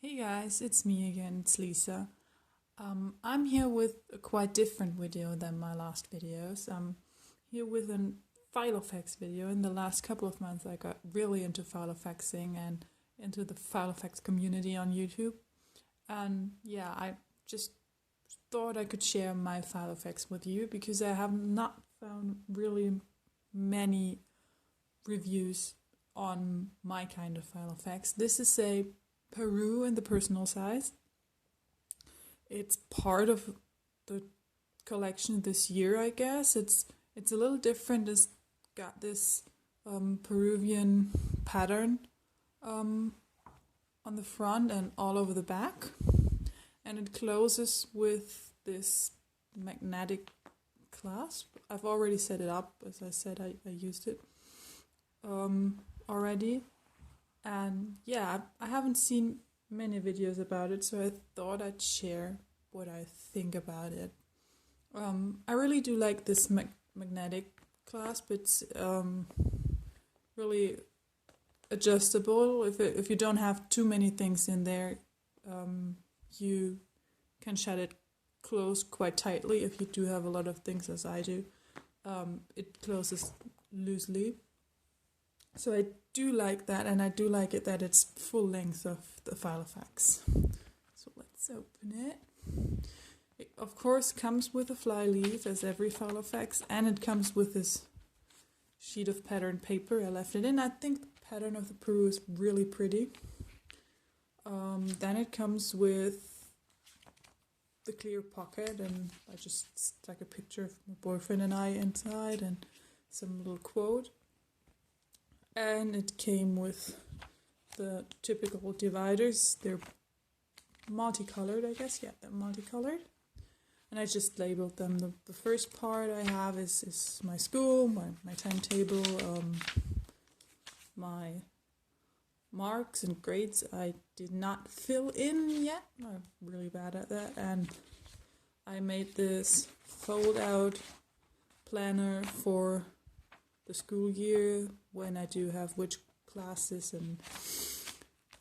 Hey guys, it's me again, it's Lisa. I'm here with a quite different video than my last videos. I'm here with a Filofax video. In the last couple of months, I got really into Filofaxing and into the Filofax community on YouTube. And yeah, I just thought I could share my Filofax with you because I have not found really many reviews on my kind of Filofax. This is a Peru in the personal size. It's part of the collection this year, I guess. It's a little different. It's got this Peruvian pattern um, on the front and all over the back, and it closes with this magnetic clasp. I've already set it up, as I said. I used it already, and yeah, I haven't seen many videos about it, so I thought I'd share what I think about it. I really do like this magnetic clasp. It's really adjustable. If you don't have too many things in there, you can shut it close quite tightly. If you do have a lot of things, as I do, it closes loosely. So I do like that, and I do like it that it's full length of the Filofax. So let's open it. It of course comes with a fly leaf, as every Filofax, and it comes with this sheet of pattern paper. I left it in. I think the pattern of the Peru is really pretty. Then it comes with the clear pocket, and I just stuck a picture of my boyfriend and I inside, and some little quote. And it came with the typical dividers. They're multicolored, I guess. Yeah, they're multicolored. And I just labeled them. The first part I have is my school, my timetable, my marks and grades I did not fill in yet. I'm really bad at that. And I made this fold out planner for the school year, when I do have which classes, and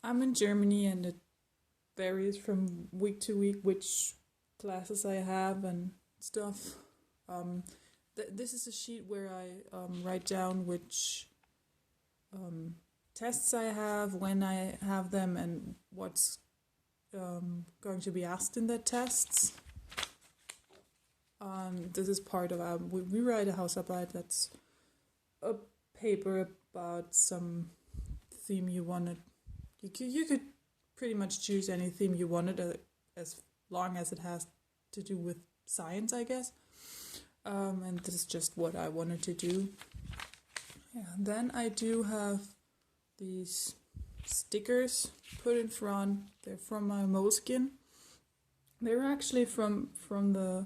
I'm in Germany and it varies from week to week which classes I have and stuff. This is a sheet where I write down which tests I have, when I have them, and what's going to be asked in the tests. This is part of we write a Hausarbeit. That's a paper about some theme you wanted. You could pretty much choose any theme you wanted, as long as it has to do with science, I guess. And this is just what I wanted to do. Yeah. Then I do have these stickers put in front. They're from my moleskin. They're actually from the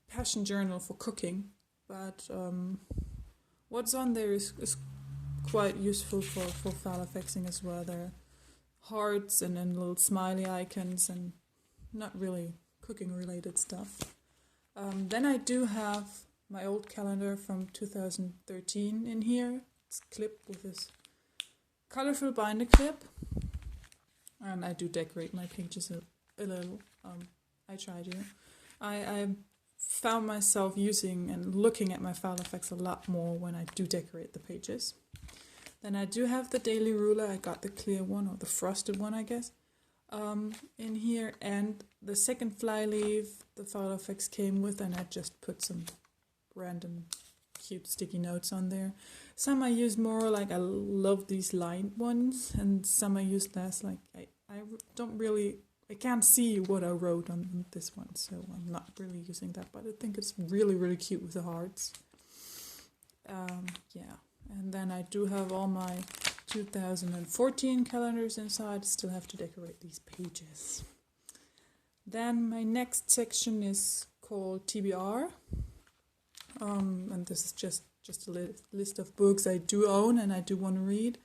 Passion Journal for cooking, but what's on there is quite useful for Filofaxing as well. There are hearts and then little smiley icons and not really cooking related stuff. Then I do have my old calendar from 2013 in here. It's clipped with this colorful binder clip. And I do decorate my pages a little. I try to. I found myself using and looking at my Filofax a lot more when I do decorate the pages. Then I do have the daily ruler. I got the clear one, or the frosted one, I guess, in here. And the second fly leaf the Filofax came with, and I just put some random cute sticky notes on there. Some I use more, like I love these lined ones, and some I use less. Like I don't really... I can't see what I wrote on this one, so I'm not really using that, but I think it's really, really cute with the hearts. Yeah, and then I do have all my 2014 calendars inside. Still have to decorate these pages. Then my next section is called TBR, and this is just a list of books I do own and I do want to read.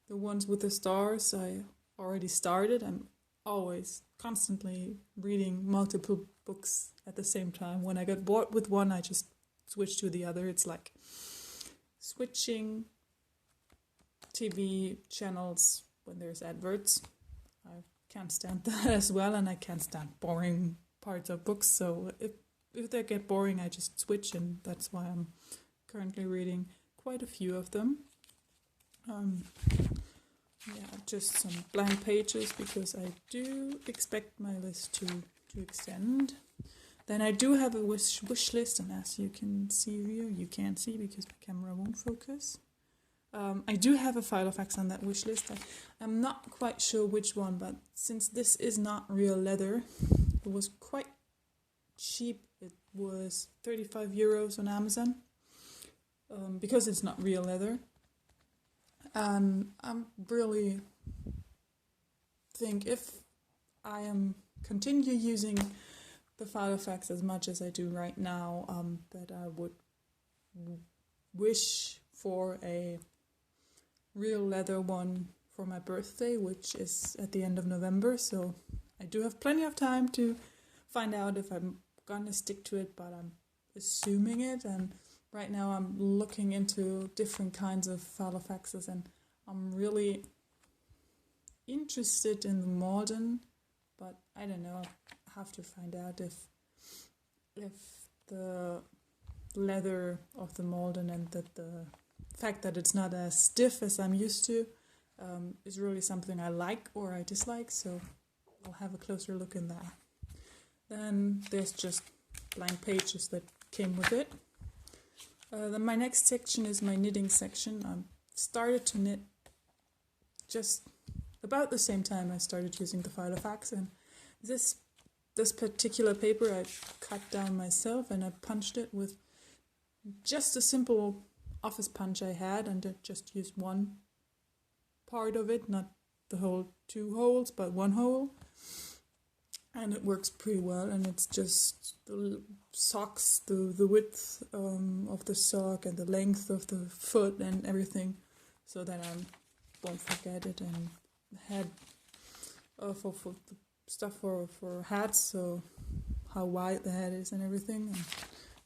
The ones with the stars I already started. I'm always constantly reading multiple books at the same time. When I get bored with one, I just switch to the other. It's like switching TV channels when there's adverts. I can't stand that as well, and I can't stand boring parts of books. So if they get boring, I just switch, and that's why I'm currently reading quite a few of them. Just some blank pages because I do expect my list to extend. Then I do have a wish list, and as you can see here, you can't see because my camera won't focus. I do have a Filofax on that wish list. I'm not quite sure which one, but since this is not real leather, it was quite cheap. It was 35 euros on Amazon because it's not real leather. And I'm really think if I am continue using the Filofax as much as I do right now, that I would wish for a real leather one for my birthday, which is at the end of November. So I do have plenty of time to find out if I'm gonna stick to it, but I'm assuming it. And right now I'm looking into different kinds of Filofaxes, and I'm really interested in the modern, but I don't know. I have to find out if the leather of the Malden and that the fact that it's not as stiff as I'm used to is really something I like or I dislike. So I'll have a closer look in that. Then there's just blank pages that came with it. Then my next section is my knitting section. I started to knit just about the same time I started using the Filofax, and this particular paper I cut down myself, and I punched it with just a simple office punch I had, and I just used one part of it, not the whole 2 holes, but 1 hole. And it works pretty well, and it's just the socks, the width of the sock and the length of the foot and everything, so that I won't forget it. And head for the stuff for hats, so how wide the head is and everything, and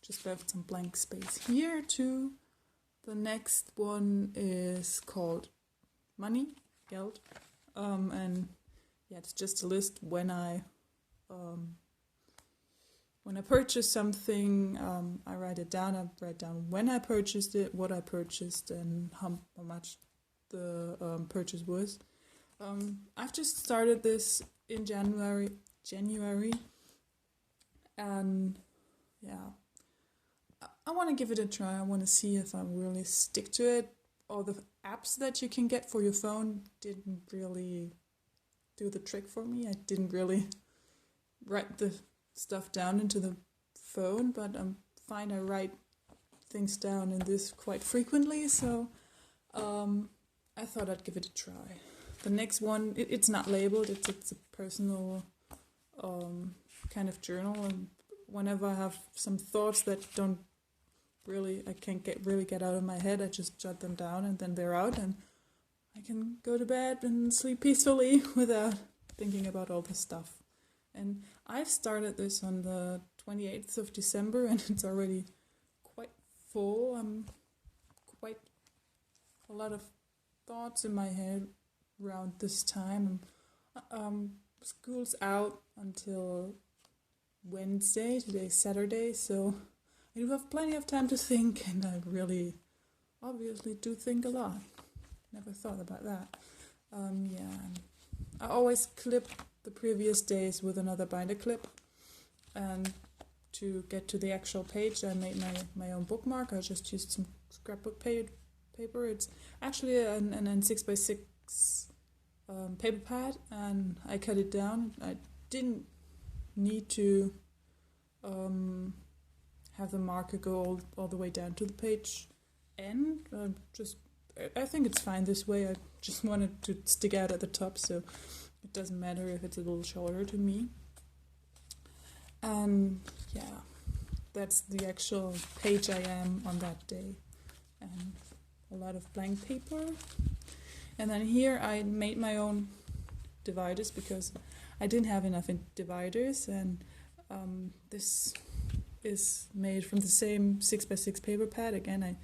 just left some blank space here too. The next one is called Money, Geld, and yeah, it's just a list when I purchase something. I write it down. I write down when I purchased it, what I purchased, and how much the purchase was. I've just started this in January, and yeah, I want to give it a try. I want to see if I really stick to it. All the apps that you can get for your phone didn't really do the trick for me. I didn't really write the stuff down into the phone, but I'm fine. I write things down in this quite frequently, so I thought I'd give it a try. The next one, it's not labeled. It's a personal kind of journal, and whenever I have some thoughts that I can't get out of my head, I just jot them down, and then they're out, and I can go to bed and sleep peacefully without thinking about all this stuff. And I've started this on the 28th of December, and it's already quite full. Quite a lot of thoughts in my head around this time. School's out until Wednesday. Today's Saturday, so I do have plenty of time to think, and I really obviously do think a lot. Never thought about that. I always clip the previous days with another binder clip, and to get to the actual page I made my own bookmark. I just used some scrapbook paper. It's actually an N6x6 paper pad, and I cut it down. I didn't need to have the marker go all the way down to the page end. I think it's fine this way. I just wanted to stick out at the top, so it doesn't matter if it's a little shorter to me. And yeah, that's the actual page I am on that day. And a lot of blank paper. And then here I made my own dividers because I didn't have enough dividers, and this is made from the same 6x6 paper pad. Again,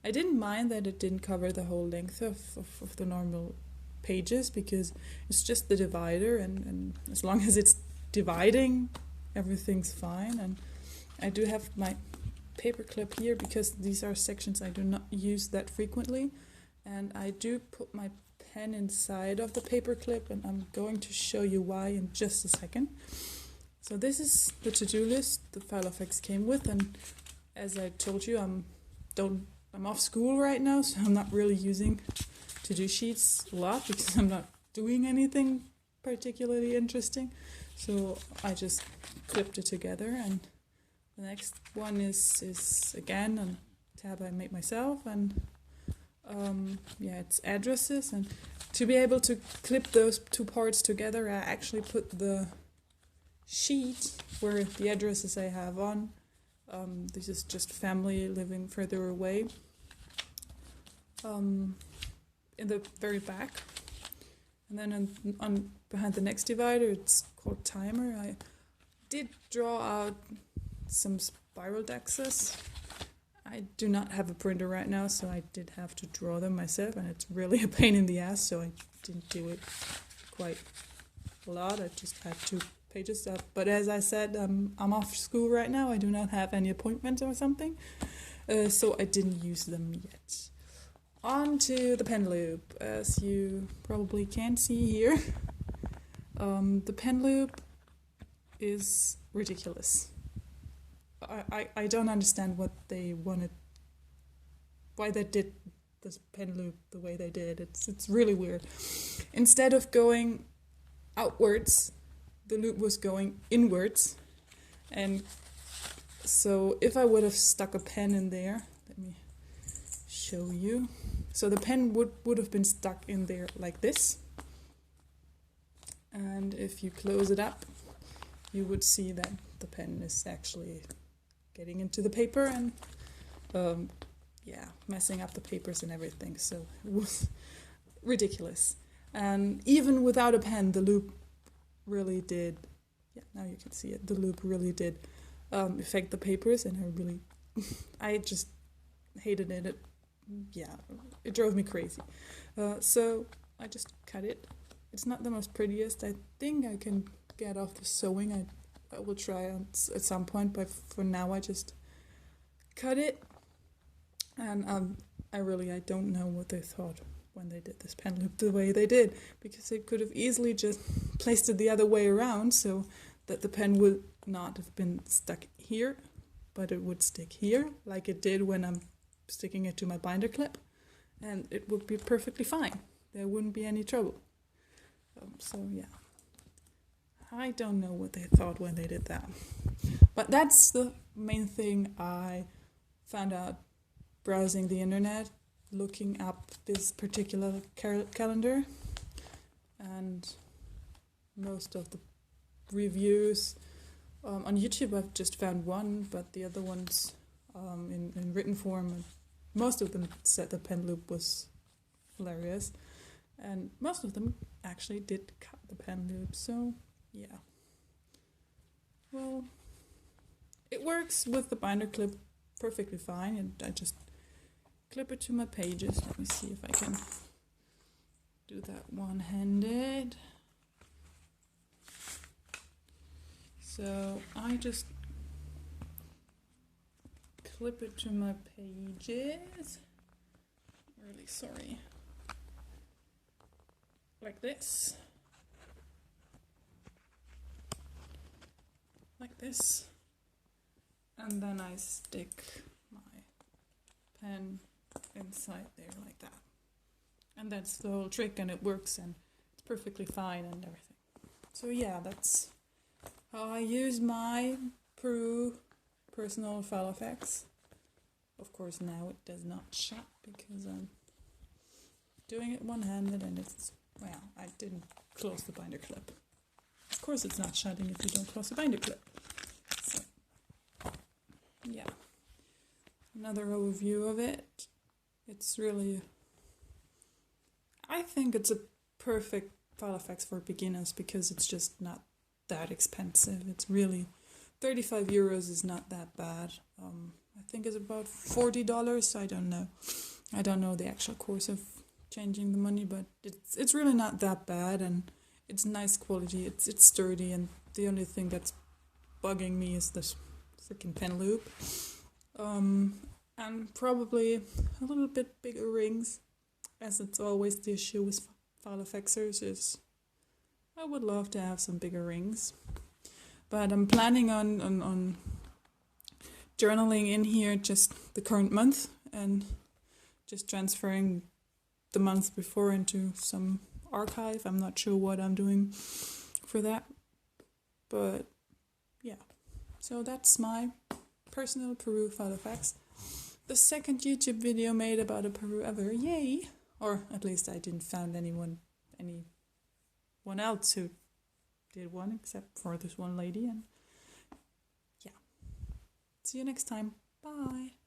I didn't mind that it didn't cover the whole length of the normal pages because it's just the divider, and as long as it's dividing, everything's fine. And I do have my paper clip here because these are sections I do not use that frequently, and I do put my pen inside of the paper clip, and I'm going to show you why in just a second. So this is the to-do list the Filofax came with, and as I told you, I'm off school right now, so I'm not really using to-do sheets a lot because I'm not doing anything particularly interesting. So I just clipped it together, and the next one is again a tab I made myself, and it's addresses. And to be able to clip those two parts together, I actually put the sheet where the addresses I have on. This is just family living further away. In the very back, and then on behind the next divider, it's called timer. I did draw out some spiral dexes. I do not have a printer right now, so I did have to draw them myself, and it's really a pain in the ass, so I didn't do it quite a lot. I just had 2 pages up. But as I said, I'm off school right now. I do not have any appointments or something, so I didn't use them yet. On to the pen loop. As you probably can see here, the pen loop is ridiculous. I don't understand what they wanted, why they did this pen loop the way they did. It's really weird. Instead of going outwards, the loop was going inwards. And so if I would have stuck a pen in there, let me show you. So the pen would have been stuck in there like this. And if you close it up, you would see that the pen is actually getting into the paper and messing up the papers and everything. So it was ridiculous. And even without a pen, the loop really did, now you can see it, the loop really did affect the papers, and I just hated it. It drove me crazy. So I just cut it. It's not the most prettiest. I think I can get off the sewing. I will try at some point, but for now I just cut it. And I don't know what they thought when they did this pen loop the way they did, because they could have easily just placed it the other way around so that the pen would not have been stuck here, but it would stick here like it did when I'm sticking it to my binder clip, and it would be perfectly fine. There wouldn't be any trouble. I don't know what they thought when they did that. But that's the main thing I found out browsing the internet, looking up this particular calendar, and most of the reviews on YouTube I've just found one, but the other ones in written form, most of them said the pen loop was hilarious, and most of them actually did cut the pen loop. So well, it works with the binder clip perfectly fine, and I just clip it to my pages. Let me see if I can do that one-handed. So I just clip it to my pages. Really sorry. Like this. Like this. And then I stick my pen inside there like that. And that's the whole trick, and it works, and it's perfectly fine and everything. So that's how I use my Peru personal Filofax. Of course now it does not shut because I'm doing it one-handed, and I didn't close the binder clip. Of course it's not shutting if you don't close the binder clip. So, another overview of it. It's really, I think it's a perfect Filofax for beginners because it's just not that expensive. It's really, 35 euros is not that bad. I think it's about $40. I don't know the actual cost of changing the money, but it's really not that bad, and it's nice quality. It's sturdy, and the only thing that's bugging me is this freaking pen loop. And probably a little bit bigger rings, as it's always the issue with Filofaxers is I would love to have some bigger rings. But I'm planning on journaling in here just the current month and just transferring the month before into some archive. I'm not sure what I'm doing for that. But yeah, so that's my personal Peru Filofax. The second YouTube video made about a Peru ever, yay! Or at least I didn't find anyone else who did one except for this one lady. And yeah, see you next time. Bye.